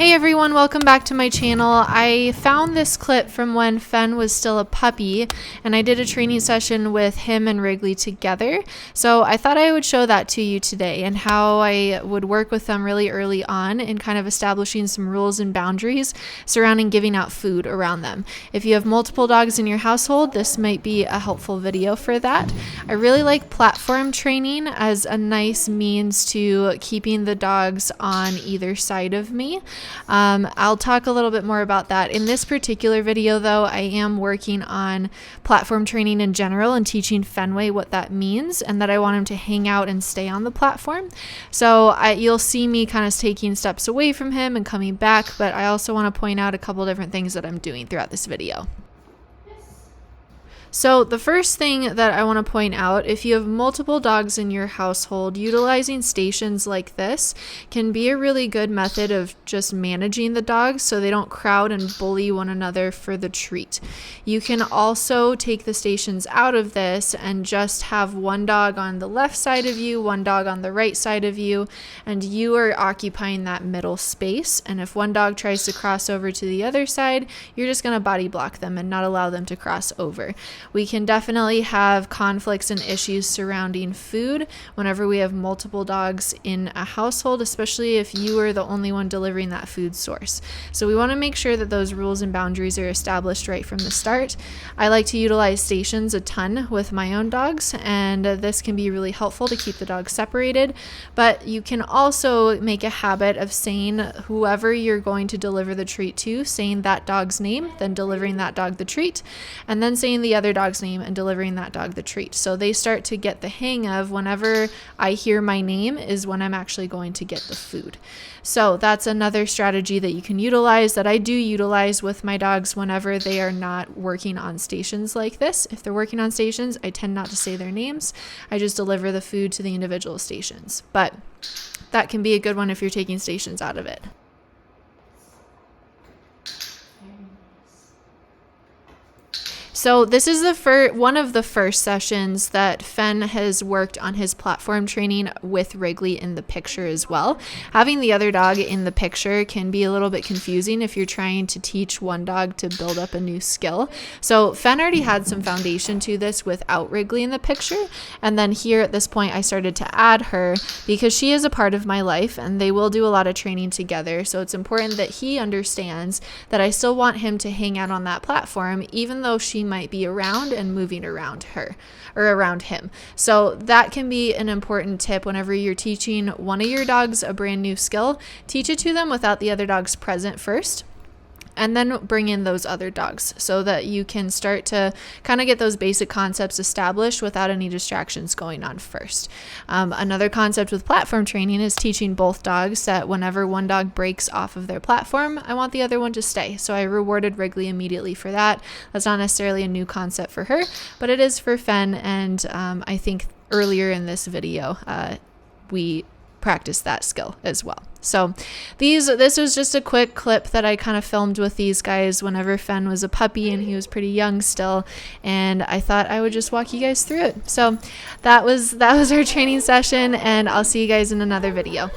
Hey everyone, welcome back to my channel. I found this clip from when Fen was still a puppy and I did a training session with him and Wrigley together. So I thought I would show that to you today and how I would work with them really early on in kind of establishing some rules and boundaries surrounding giving out food around them. If you have multiple dogs in your household, this might be a helpful video for that. I really like platform training as a nice means to keeping the dogs on either side of me. I'll talk a little bit more about that. In this particular video, though, I am working on platform training in general and teaching Fenway what that means and that I want him to hang out and stay on the platform. So you'll see me kind of taking steps away from him and coming back, but I also want to point out a couple different things that I'm doing throughout this video. So the first thing that I want to point out, if you have multiple dogs in your household, utilizing stations like this can be a really good method of just managing the dogs so they don't crowd and bully one another for the treat. You can also take the stations out of this and just have one dog on the left side of you, one dog on the right side of you, and you are occupying that middle space. And if one dog tries to cross over to the other side, you're just going to body block them and not allow them to cross over. We can definitely have conflicts and issues surrounding food whenever we have multiple dogs in a household, especially if you are the only one delivering that food source. So we want to make sure that those rules and boundaries are established right from the start. I like to utilize stations a ton with my own dogs, and this can be really helpful to keep the dogs separated, but you can also make a habit of saying whoever you're going to deliver the treat to, saying that dog's name, then delivering that dog the treat, and then saying the other dog's name and delivering that dog the treat. So they start to get the hang of whenever I hear my name is when I'm actually going to get the food. So that's another strategy that you can utilize, that I do utilize with my dogs whenever they are not working on stations like this. If they're working on stations, I tend not to say their names. I just deliver the food to the individual stations. But that can be a good one if you're taking stations out of it. So this is one of the first sessions that Fen has worked on his platform training with Wrigley in the picture as well. Having the other dog in the picture can be a little bit confusing if you're trying to teach one dog to build up a new skill. So Fen already had some foundation to this without Wrigley in the picture. And then here at this point, I started to add her because she is a part of my life and they will do a lot of training together. So it's important that he understands that I still want him to hang out on that platform, even though she might be around and moving around her or around him. So that can be an important tip whenever you're teaching one of your dogs a brand new skill. Teach it to them without the other dogs present first, and then bring in those other dogs so that you can start to kind of get those basic concepts established without any distractions going on first. Another concept with platform training is teaching both dogs that whenever one dog breaks off of their platform, I want the other one to stay. So I rewarded Wrigley immediately for that. That's not necessarily a new concept for her, but it is for Fen. And I think earlier in this video, we practice that skill as well. So this was just a quick clip that I kind of filmed with these guys whenever Fen was a puppy and he was pretty young still, and I thought I would just walk you guys through it. So that was our training session, and I'll see you guys in another video.